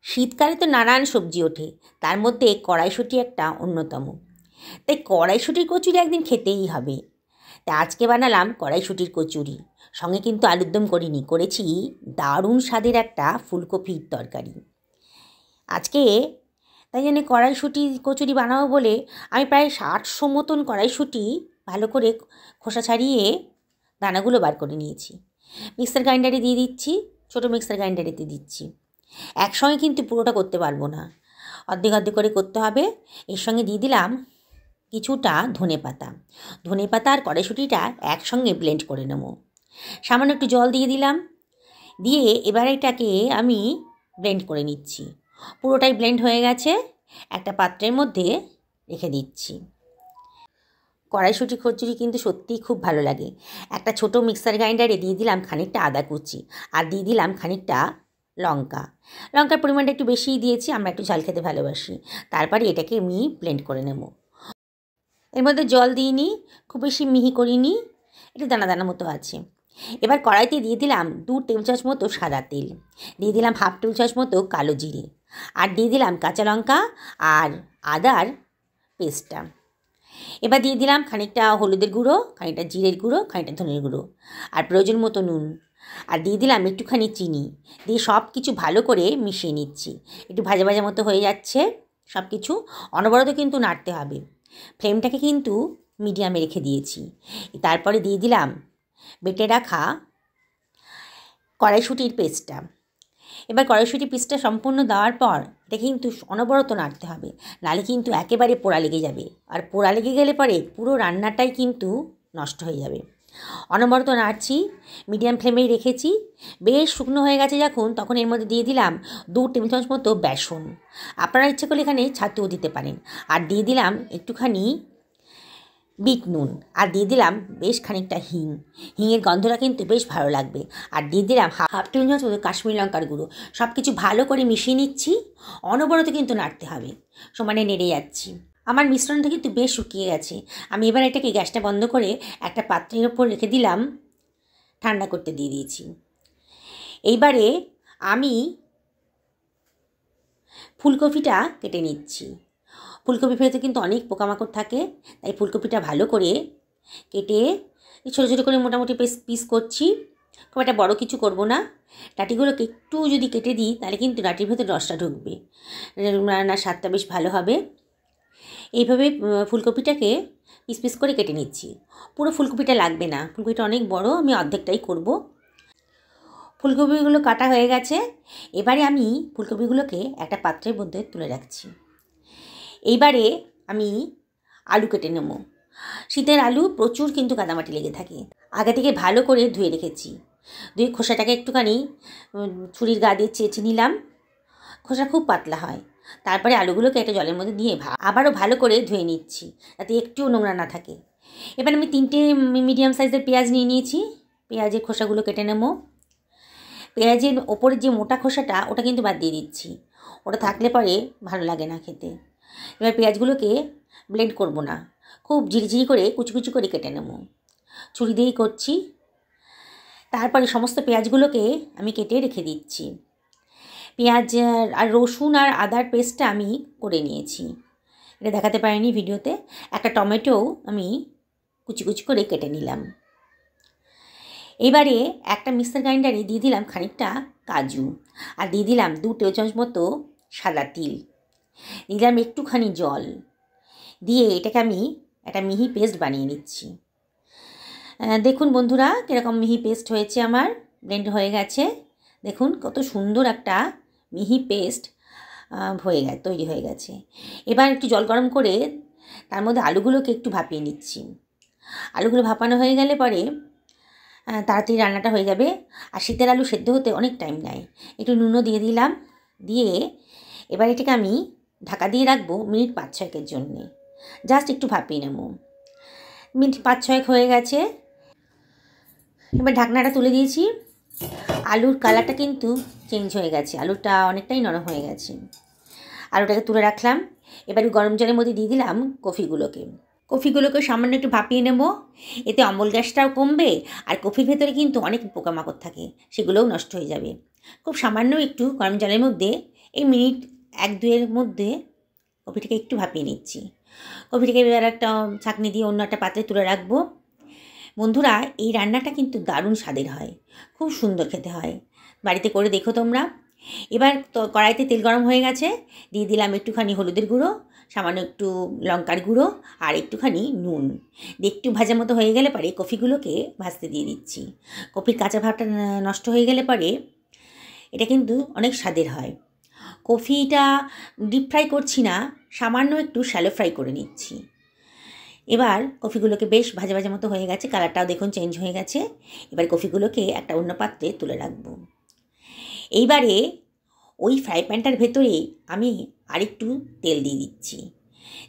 শীতকালে তো নানান সবজি ওঠে, তার মধ্যে কড়াইশুঁটি একটা অন্যতম। তাই কড়াইশুঁটির কচুরি একদিন খেতেই হবে। তাই আজকে বানালাম কড়াইশুঁটির কচুরি। সঙ্গে কিন্তু আলুর দম করিনি, করেছি দারুণ স্বাদের একটা ফুলকপির তরকারি। আজকে তাই জন্য কড়াইশুঁটি কচুরি বানাবো বলে আমি প্রায় 700 মতন কড়াইশুঁটি ভালো করে খোসা ছাড়িয়ে দানাগুলো বার করে নিয়েছি। মিক্সার গ্রাইন্ডারে দিয়ে দিচ্ছি, ছোটো মিক্সার গ্রাইন্ডারেতে দিচ্ছি। একসঙ্গে কিন্তু পুরোটা করতে পারবো না, অর্ধেক অর্ধেক করে করতে হবে। এর সঙ্গে দিয়ে দিলাম কিছুটা ধনেপাতা আর কড়াইশুঁটিটা একসঙ্গে ব্লেন্ড করে নেব। সামান্য একটু জল দিয়ে দিলাম, দিয়ে এবার এটাকে আমি ব্লেন্ড করে নিচ্ছি। পুরোটাই ব্লেন্ড হয়ে গেছে, একটা পাত্রের মধ্যে রেখে দিচ্ছি। কড়াইশুঁটি কচুরি কিন্তু সত্যিই খুব ভালো লাগে। একটা ছোটো মিক্সার গ্রাইন্ডারে দিয়ে দিলাম খানিকটা আদা কুচি, আর দিয়ে দিলাম খানিকটা লঙ্কার পরিমাণটা একটু বেশিই দিয়েছি, আমরা একটু ঝাল খেতে ভালোবাসি। তারপরে এটাকে আমি ব্লেন্ড করে নেব। এর মধ্যে জল দিইনি, খুব বেশি মিহি করিনি, একটু দানা দানা মতো আছে। এবার কড়াইতে দিয়ে দিলাম 2 টেবিল চামচ মতো সাদা তেল, দিয়ে দিলাম 1/2 টেবিল চামচ মতো কালো জিরে, আর দিয়ে দিলাম কাঁচা লঙ্কা আর আদার পেস্টটা। এবার দিয়ে দিলাম খানিকটা হলুদের গুঁড়ো, খানিকটা জিরের গুঁড়ো, খানিকটা ধনের গুঁড়ো, আর প্রয়োজন মতো নুন, আর দিয়ে দিলাম একটুখানি চিনি। দিয়ে সব কিছু ভালো করে মিশিয়ে নিচ্ছি। একটু ভাজা ভাজা মতো হয়ে যাচ্ছে সব কিছু, অনবরত কিন্তু নাড়তে হবে। ফ্লেমটাকে কিন্তু মিডিয়ামে রেখে দিয়েছি। তারপরে দিয়ে দিলাম বেটে রাখা কড়াইশুঁটির পেস্টটা। এবার কড়াইশুঁটি পেস্টটা সম্পূর্ণ দেওয়ার পর এটা কিন্তু অনবরত নাড়তে হবে, নাহলে কিন্তু একেবারে পোড়া লেগে যাবে, আর পোড়া লেগে গেলে পরে পুরো রান্নাটাই কিন্তু নষ্ট হয়ে যাবে। অনবরত নাড়ছি, মিডিয়াম ফ্লেমেই রেখেছি। বেশ শুকনো হয়ে গেছে যখন, তখন এর মধ্যে দিয়ে দিলাম 2 টেবিল চামচ মতো বেসন। আপনারা ইচ্ছে করলে এখানে ছাতুও দিতে পারেন। আর দিয়ে দিলাম একটুখানি বিট নুন, আর দিয়ে দিলাম বেশ খানিকটা হিঙের গন্ধটা কিন্তু বেশ ভালো লাগবে। আর দিয়ে দিলাম 1/2 টেবিল চামচ মতো কাশ্মীরি লঙ্কার গুঁড়ো। সব কিছু ভালো করে মিশিয়ে নিচ্ছি, অনবরত কিন্তু নাড়তে হবে, সমানে নেড়ে যাচ্ছি। আমার মিশ্রণটা কিন্তু বেশ শুকিয়ে গেছে। আমি এবার এটাকে গ্যাসটা বন্ধ করে একটা পাত্রের ওপর রেখে দিলাম, ঠান্ডা করতে দিয়ে দিয়েছি। এইবারে আমি ফুলকপিটা কেটে নিচ্ছি। ফুলকপি ভেতরে কিন্তু অনেক পোকামাকড় থাকে, তাই ফুলকপিটা ভালো করে কেটে ছোটো ছোটো করে মোটামুটি পিস করছি। খুব একটা বড়ো কিছু করব না। ডাঁটিগুলোকে একটু যদি কেটে দিই তাহলে কিন্তু ডাঁটির ভেতরে রসটা ঢুকবে, রান্নার স্বাদটা বেশ ভালো হবে। এইভাবে ফুলকপিটাকে পিস পিস করে কেটে নিচ্ছি। পুরো ফুলকপিটা লাগবে না, ফুলকপিটা অনেক বড়, আমি অর্ধেকটাই করব। ফুলকপিগুলো কাটা হয়ে গেছে। এবারে আমি ফুলকপিগুলোকে একটা পাত্রের মধ্যে তুলে রাখছি। এইবারে আমি আলু কেটে নেব। শীতের আলু প্রচুর কিন্তু কাদামাটি লেগে থাকে, আগে থেকে ভালো করে ধুয়ে রেখেছি। ধুয়ে খোসাটাকে একটুখানি ছুরির গা দিয়ে চেঁচে নিলাম, খোসা খুব পাতলা হয়। তারপরে আলুগুলোকে একটা জলের মধ্যে দিয়ে আবারও ভালো করে ধুয়ে নিচ্ছি, যাতে একটুও নোংরা না থাকে। এবার আমি 3টে মিডিয়াম সাইজের পেঁয়াজ নিয়ে নিয়েছি। পেঁয়াজের খোসাগুলো কেটে নেব। পেঁয়াজের ওপরের যে মোটা খোসাটা ওটা কিন্তু বাদ দিয়ে দিচ্ছি, ওটা থাকলে পরে ভালো লাগে না খেতে। এবার পেঁয়াজগুলোকে ব্লেন্ড করব না, খুব ঝিরিঝিরি করে কুচি কুচি করে কেটে নেব, ছুরি দিয়েই করছি। তারপরে সমস্ত পেঁয়াজগুলোকে আমি কেটে রেখে দিচ্ছি। পেঁয়াজ আর রসুন আর আদার পেস্টটা আমি করে নিয়েছি, এটা দেখাতে পারিনি ভিডিওতে। একটা টমেটোও আমি কুচি কুচি করে কেটে নিলাম। এবারে একটা মিক্সার গ্রাইন্ডারে দিয়ে দিলাম খানিকটা কাজু, আর দিয়ে দিলাম 2 টেবিল চামচ মতো সাদা তিল, দিয়ে দিলাম একটুখানি জল, দিয়ে এটাকে আমি একটা মিহি পেস্ট বানিয়ে নিচ্ছি। দেখুন বন্ধুরা কীরকম মিহি পেস্ট হয়েছে, আমার ব্লেন্ড হয়ে গেছে। দেখুন কত সুন্দর একটা মিহি পেস্ট তৈরি হয়ে গেছে। এবার একটু জল গরম করে তার মধ্যে আলুগুলোকে একটু ভাপিয়ে নিচ্ছি। আলুগুলো ভাপানো হয়ে গেলে পরে তাড়াতাড়ি রান্নাটা হয়ে যাবে। আর শীতের আলু সেদ্ধ হতে অনেক টাইম নেয়। একটু নুনও দিয়ে দিলাম, দিয়ে এবার এটাকে আমি ঢাকা দিয়ে রাখবো মিনিট 5-6 জন্যে, জাস্ট একটু ভাপিয়ে নেব। মিনিট 5-6 হয়ে গেছে। এবার ঢাকনাটা তুলে দিয়েছি। আলুর কালারটা কিন্তু চেঞ্জ হয়ে গেছে, আলুটা অনেকটাই নরম হয়ে গেছে। আলুটাকে তুলে রাখলাম। এবারে গরম জলের মধ্যে দিয়ে দিলাম কফিগুলোকে সামান্য একটু ভাপিয়ে নেব, এতে অম্ল গ্যাসটাও কমবে, আর কফির ভেতরে কিন্তু অনেক পোকামাকড় থাকে, সেগুলোও নষ্ট হয়ে যাবে। খুব সামান্য একটু গরম জলের মধ্যে এই মিনিট 1-2-এর মধ্যে কফিটাকে একটু ভাপিয়ে নিচ্ছি। কফিটাকে এবার একটা ছাঁকনি দিয়ে অন্য একটা পাত্রে তুলে রাখবো। বন্ধুরা, এই রান্নাটা কিন্তু দারুণ স্বাদের হয়, খুব সুন্দর খেতে হয়। বাড়িতে করে দেখো তোমরা। এবার তো কড়াইতে তেল গরম হয়ে গেছে, দিয়ে দিলাম একটুখানি হলুদের গুঁড়ো, সামান্য একটু লঙ্কার গুঁড়ো আর একটুখানি নুন দিয়ে একটু ভাজা মতো হয়ে গেলে পরে কফিগুলোকে ভাজতে দিয়ে দিচ্ছি। কফির কাঁচা ভাবটা নষ্ট হয়ে গেলে পরে এটা কিন্তু অনেক স্বাদের হয়। কফিটা ডিপ ফ্রাই করছি না, সামান্য একটু শ্যালো ফ্রাই করে নিচ্ছি। এবার কফিগুলোকে বেশ ভাজা ভাজা মতো হয়ে গেছে, কালারটাও দেখুন চেঞ্জ হয়ে গেছে। এবার কফিগুলোকে একটা অন্য পাত্রে তুলে রাখবো। এইবারে ওই ফ্রাই প্যানটার ভেতরে আমি আরেকটু তেল দিয়ে দিচ্ছি।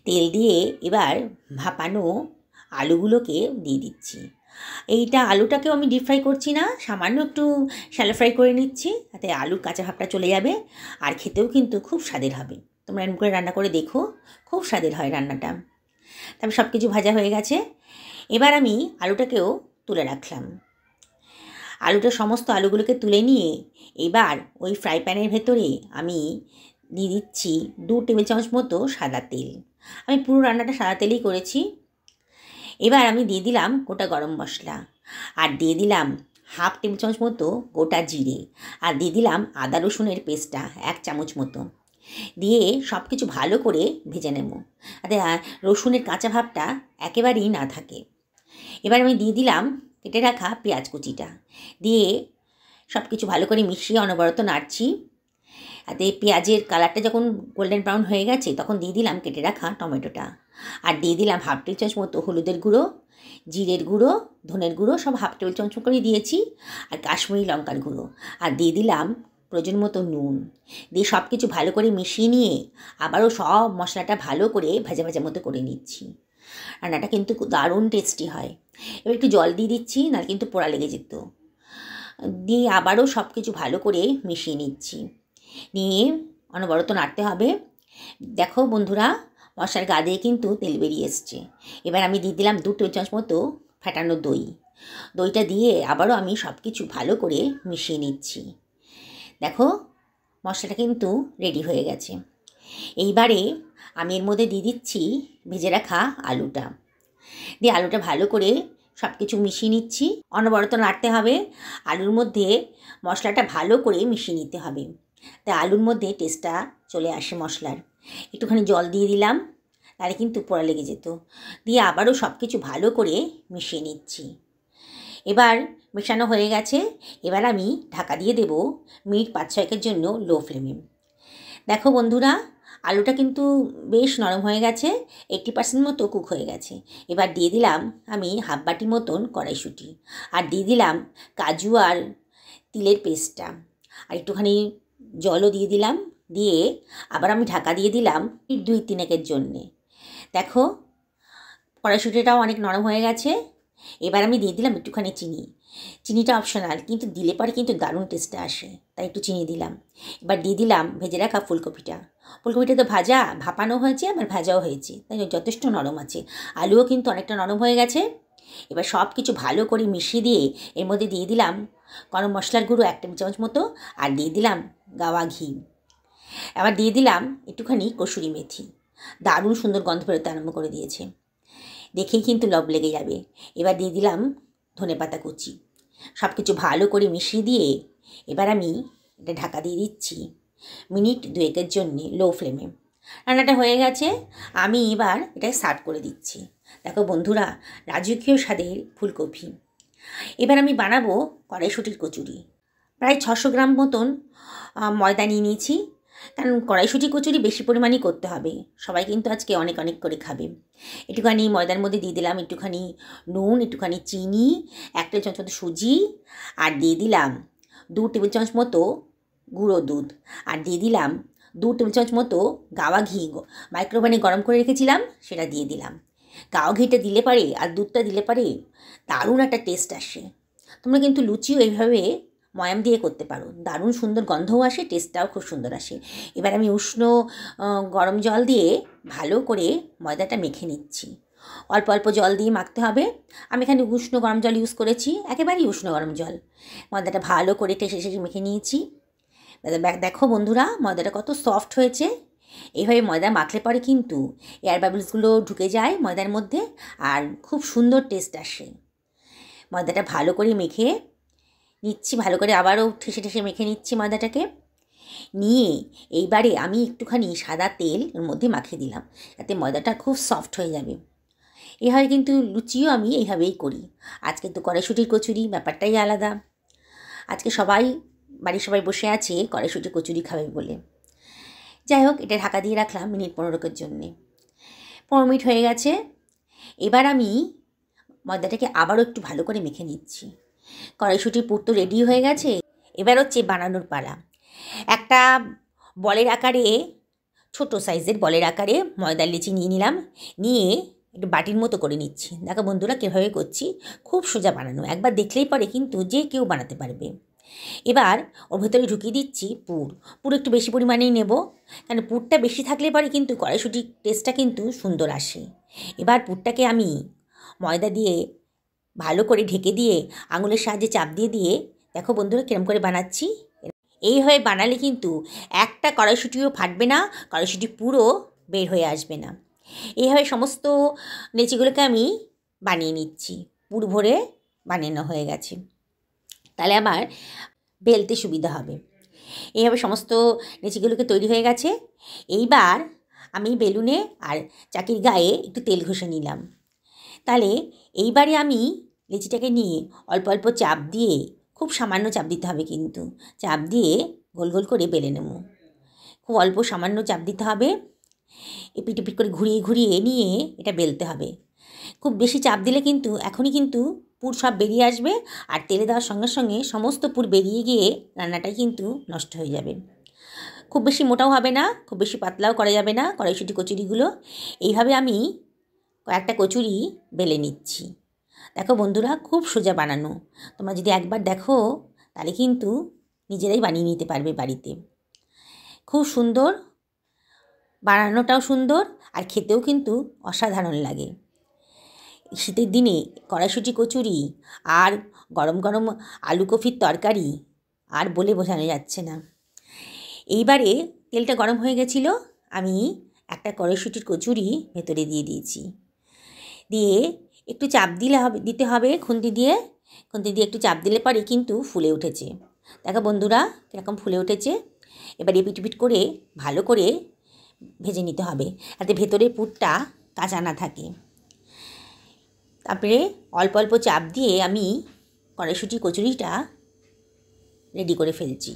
তেল দিয়ে এবার ভাপানো আলুগুলোকে দিয়ে দিচ্ছি। এইটা আলুটাকেও আমি ডিপ ফ্রাই করছি না, সামান্য একটু শ্যালো ফ্রাই করে নিচ্ছি, তাতে আলুর কাঁচা ভাবটা চলে যাবে আর খেতেও কিন্তু খুব স্বাদের হবে। তোমরা এরকম করে রান্না করে দেখো, খুব স্বাদের হয় রান্নাটা। তারপর সব কিছু ভাজা হয়ে গেছে, এবার আমি আলুটাকেও তুলে রাখলাম। সমস্ত আলুগুলোকে তুলে নিয়ে এবার ওই ফ্রাই প্যানের ভেতরে আমি দিয়ে দিচ্ছি 2 টেবিল চামচ মতো সাদা তেল। আমি পুরো রান্নাটা সাদা তেলেই করেছি। এবার আমি দিয়ে দিলাম গোটা গরম মশলা, আর দিয়ে দিলাম 1/2 টেবিল চামচ মতো গোটা জিরে, আর দিয়ে দিলাম আদা রসুনের পেস্টটা 1 চামচ মতো, দিয়ে সব কিছু ভালো করে ভেজে নেব, যাতে রসুনের কাঁচা ভাবটা একেবারেই না থাকে। এবার আমি দিয়ে দিলাম কেটে রাখা পেঁয়াজ কুচিটা, দিয়ে সব কিছু ভালো করে মিশিয়ে অনবরত নাড়ছি। তাতে পেঁয়াজের কালারটা যখন গোল্ডেন ব্রাউন হয়ে গেছে তখন দিয়ে দিলাম কেটে রাখা টমেটোটা, আর দিয়ে দিলাম 1/2 টেবিল চামচ মতো হলুদের গুঁড়ো, জিরের গুঁড়ো, ধনের গুঁড়ো সব 1/2 টেবিল চামচ করে দিয়েছি, আর কাশ্মীরি লঙ্কার গুঁড়ো, আর দিয়ে দিলাম প্রয়োজন মতো নুন, দিয়ে সব কিছু ভালো করে মিশিয়ে নিয়ে আবারও সব মশলাটা ভালো করে ভাজা ভাজা মতো করে নিচ্ছি। রান্নাটা কিন্তু দারুণ টেস্টি হয়। এবার একটু জল দিয়ে দিচ্ছি, নাহলে কিন্তু পোড়া লেগে যেত। দিয়ে আবারও সব কিছু ভালো করে মিশিয়ে নিচ্ছি, নিয়ে অনবরত নাড়তে হবে। দেখো বন্ধুরা, মশলার গা দিয়ে কিন্তু তেল বেরিয়ে এসছে। এবার আমি দিয়ে দিলাম 2 টেবিল চামচ মতো ফেটানো দই। দইটা দিয়ে আবারও আমি সব কিছু ভালো করে মিশিয়ে নিচ্ছি। দেখো মশলাটা কিন্তু রেডি হয়ে গেছে। এইবারে আমি এর মধ্যে দিয়ে দিচ্ছি ভেজে রাখা আলুটা, দিয়ে আলুটা ভালো করে সব কিছু মিশিয়ে নিচ্ছি। অনবরত নাড়তে হবে, আলুর মধ্যে মশলাটা ভালো করে মিশিয়ে নিতে হবে, তাই আলুর মধ্যে টেস্টটা চলে আসে মশলার। একটুখানি জল দিয়ে দিলাম, তাহলে কিন্তু পোড়া লেগে যেত। দিয়ে আবারও সব কিছু ভালো করে মিশিয়ে নিচ্ছি। এবার মেশানো হয়ে গেছে, এবার আমি ঢাকা দিয়ে দেব মিনিট 5-6 জন্য লো ফ্লেমে। দেখো বন্ধুরা, আলুটা কিন্তু বেশ নরম হয়ে গেছে, 80% মতো কুক হয়ে গেছে। এবার দিয়ে দিলাম আমি 1/2 বাটি মতন কড়াইশুঁটি, আর দিয়ে দিলাম কাজু আর তিলের পেস্টটা, আর একটুখানি জলও দিয়ে দিলাম। দিয়ে আবার আমি ঢাকা দিয়ে দিলাম 2-3 জন্যে। দেখো কড়াইশুঁটিটাও অনেক নরম হয়ে গেছে। এবার আমি দিয়ে দিলাম একটুখানি চিনি। চিনিটা অপশনাল, কিন্তু দিলে পরে কিন্তু দারুণ টেস্টটা আসে, তাই একটু চিনি দিলাম। এবার দিয়ে দিলাম ভেজে রাখা ফুলকপিটা। ফুলকপিটা তো ভাপানো হয়েছে, আবার ভাজাও হয়েছে, তাই যথেষ্ট নরম আছে। আলুও কিন্তু অনেকটা নরম হয়ে গেছে। এবার সব কিছু ভালো করে মিশিয়ে দিয়ে এর মধ্যে দিয়ে দিলাম গরম মশলার গুঁড়ো 1 টেবিল চামচ মতো, আর দিয়ে দিলাম গাওয়া ঘি। আবার দিয়ে দিলাম একটুখানি কসুরি মেথি। দারুণ সুন্দর গন্ধ বেরোতে আরম্ভ করে দিয়েছে, দেখেই কিন্তু লব লেগে যাবে। এবার দিয়ে দিলাম ধনেপাতা কুচি। সব কিছু ভালো করে মিশিয়ে দিয়ে এবার আমি এটা ঢাকা দিয়ে দিচ্ছি মিনিট 2 জন্যে লো ফ্লেমে। রান্নাটা হয়ে গেছে, আমি এবার এটাকে সার্ভ করে দিচ্ছি। দেখো বন্ধুরা, রাজকীয় স্বাদের ফুলকপি। এবার আমি বানাবো কড়াইশুঁটির কচুরি। প্রায় 600 গ্রাম মতন ময়দা নিয়ে নিয়েছি, কারণ কড়াইশুঁটি কচুরি বেশি পরিমাণেই করতে হবে, সবাই কিন্তু আজকে অনেক অনেক করে খাবে। একটুখানি ময়দার মধ্যে দিয়ে দিলাম একটুখানি নুন, একটুখানি চিনি, 1 টেবিল চামচ মতো সুজি, আর দিয়ে দিলাম 2 টেবিল চামচ মতো গুঁড়ো দুধ, আর দিয়ে দিলাম 2 টেবিল চামচ মতো গাওয়া ঘি। মাইক্রোওভেনে গরম করে রেখেছিলাম, সেটা দিয়ে দিলাম। গাওয়া ঘিটা দিলে পারে আর দুধটা দিলে পারে দারুণ একটা টেস্ট আসে। তোমরা কিন্তু লুচিও এইভাবে ময়াম দিয়ে করতে পারো, দারুণ সুন্দর গন্ধও আসে, টেস্টটাও খুব সুন্দর আসে। এবার আমি উষ্ণ গরম জল দিয়ে ভালো করে ময়দাটা মেখে নিচ্ছি। অল্প অল্প জল দিয়ে মাখতে হবে। আমি এখানে উষ্ণ গরম জল ইউজ করেছি, একেবারেই উষ্ণ গরম জল। ময়দাটা ভালো করে টেসে মেখে নিয়েছি। দেখো বন্ধুরা, ময়দাটা কত সফট হয়েছে। এইভাবে ময়দা মাখলে পরে কিন্তু এয়ার বাবলসগুলো ঢুকে যায় ময়দার মধ্যে, আর খুব সুন্দর টেস্ট আসে। ময়দাটা ভালো করে মেখে নিচ্ছি, ভালো করে আবারও ঠেসে ঠেসে মেখে নিচ্ছি ময়দাটাকে। নিয়ে এইবারে আমি একটুখানি সাদা তেল ওর মধ্যে মাখিয়ে দিলাম, যাতে ময়দাটা খুব সফট হয়ে যাবে। এভাবে কিন্তু লুচিও আমি এইভাবেই করি। আজকে তো কড়াইশুঁটির কচুরি, ব্যাপারটাই আলাদা। আজকে বাড়ির সবাই বসে আছে কড়াইশুঁটি কচুরি খাবে বলে। যাই হোক, এটা ঢাকা দিয়ে রাখলাম মিনিট 15 জন্যে। 15 মিনিট হয়ে গেছে। এবার আমি ময়দাটাকে আবারও একটু ভালো করে মেখে নিচ্ছি। কড়াইশুঁটির পুর তো রেডি হয়ে গেছে, এবার হচ্ছে বানানোর পালা। একটা বলের আকারে, ছোট সাইজের বলের আকারে ময়দার লিচি নিয়ে নিলাম। নিয়ে একটু বাটির মতো করে নিচ্ছি। দেখো বন্ধুরা কীভাবে করছি, খুব সোজা বানানো, একবার দেখলেই পরে কিন্তু যে কেউ বানাতে পারবে। এবার ওর ভেতরে ঢুকিয়ে দিচ্ছি পুর একটু বেশি পরিমাণেই নেব, কারণ পুরটা বেশি থাকলে পরে কিন্তু কড়াইশুঁটির টেস্টটা কিন্তু সুন্দর আসে। এবার পুরটাকে আমি ময়দা দিয়ে ভালো করে ঢেকে দিয়ে আঙুলের সাহায্যে চাপ দিয়ে দিয়ে দেখো বন্ধুরা কিরম করে বানাচ্ছি। এইভাবে বানালে কিন্তু একটা কড়াইশুঁটিও ফাটবে না, কড়াইশুঁটি পুরো বের হয়ে আসবে না। এইভাবে সমস্ত লেচিগুলোকে আমি বানিয়ে নিচ্ছি। পুর ভরে বানানো হয়ে গেছে, তাহলে আমার বেলতে সুবিধা হবে। এইভাবে সমস্ত লেচিগুলোকে তৈরি হয়ে গেছে। এইবার আমি বেলুনে আর চাকির গায়ে একটু তেল ঘষে নিলাম। তাহলে এইবারে আমি লেচিটাকে নিয়ে অল্প অল্প চাপ দিয়ে, খুব সামান্য চাপ দিতে হবে কিন্তু, চাপ দিয়ে গোল গোল করে বেলে নেব। খুব অল্প সামান্য চাপ দিতে হবে, এপিট এপিট করে ঘুরিয়ে ঘুরিয়ে নিয়ে এটা বেলতে হবে। খুব বেশি চাপ দিলে কিন্তু এখনই কিন্তু পুর সব বেরিয়ে আসবে, আর তেলে দেওয়ার সঙ্গে সঙ্গে সমস্ত পুর বেরিয়ে গিয়ে রান্নাটাই কিন্তু নষ্ট হয়ে যাবে। খুব বেশি মোটাও হবে না, খুব বেশি পাতলাও করা যাবে না কড়াইশুঁটি কচুরিগুলো। এইভাবে আমি কয়েকটা কচুরি বেলে নিচ্ছি। দেখো বন্ধুরা, খুব সোজা বানানো। তোমরা যদি একবার দেখো তাহলে কিন্তু নিজেরাই বানিয়ে নিতে পারবে বাড়িতে। খুব সুন্দর, বানানোটাও সুন্দর, আর খেতেও কিন্তু অসাধারণ লাগে। শীতের দিনে কড়াইশুঁটি কচুরি আর গরম গরম আলু কফির তরকারি আর বলে বোঝানো যাচ্ছে না। এইবারে তেলটা গরম হয়ে গেছিলো, আমি একটা কড়াইশুঁটির কচুরি ভেতরে দিয়ে দিয়েছি। দিয়ে একটু চাপ দিতে হবে খুন্তি দিয়ে একটু চাপ দিলে পরে কিন্তু ফুলে উঠেছে। দেখো বন্ধুরা কীরকম ফুলে উঠেছে। এবার এপিট করে ভালো করে ভেজে নিতে হবে, যাতে ভেতরে পুরটা কাঁচা না থাকে। তারপরে অল্প অল্প চাপ দিয়ে আমি কড়াইশুঁটি কচুরিটা রেডি করে ফেলছি।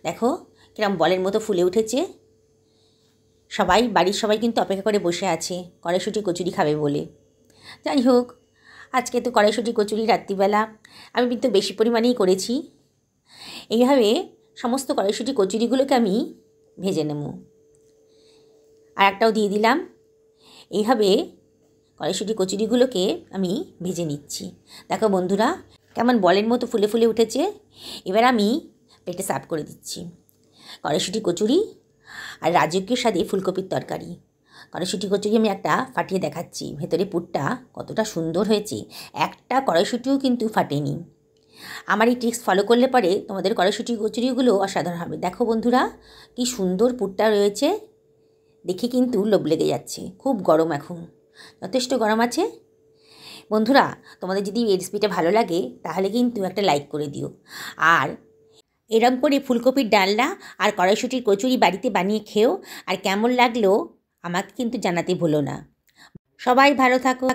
দেখো কিরম বলের মতো ফুলে উঠেছে। বাড়ির সবাই কিন্তু অপেক্ষা করে বসে আছে কড়াইশুঁটি কচুরি খাবে বলে। যাই হোক, আজকে তো কড়াইশুঁটি কচুরি রাত্রিবেলা আমি কিন্তু বেশি পরিমাণেই করেছি। এইভাবে সমস্ত কড়াইশুঁটি কচুরিগুলোকে আমি ভেজে নেব। আর একটাও দিয়ে দিলাম। এইভাবে কড়াইশুঁটি কচুরিগুলোকে আমি ভেজে নিচ্ছি। দেখো বন্ধুরা কেমন বলের মতো ফুলে ফুলে উঠেছে। এবার আমি প্লেটে সার্ভ করে দিচ্ছি। কড়াইশুঁটি কচুরি আর রাজকীয় স্বাদে ফুলকপির তরকারি। কড়াইশুঁটি কচুরি আমি একটা ফাটিয়ে দেখাচ্ছি, ভেতরে পুরটা কতটা সুন্দর হয়েছে, একটা কড়াইশুঁটিও কিন্তু ফাটেনি। আমার এই ট্রিক্স ফলো করলে পরে তোমাদের কড়াইশুঁটি কচুরিগুলো অসাধারণ হবে। দেখো বন্ধুরা কি সুন্দর পুরটা রয়েছে, দেখে কিন্তু লোভ লেগে যাচ্ছে। খুব গরম, এখন যথেষ্ট গরম আছে। বন্ধুরা তোমাদের যদি এই রেসিপিটা ভালো লাগে তাহলে কিন্তু একটা লাইক করে দিও, আর এরম করে ফুলকপির ডালনা আর কড়াইশুঁটির কচুরি বাড়িতে বানিয়ে খেও, আর কেমন লাগলো আমাকে কিন্তু জানাতে ভুলো না। সবাই ভালো থাকো।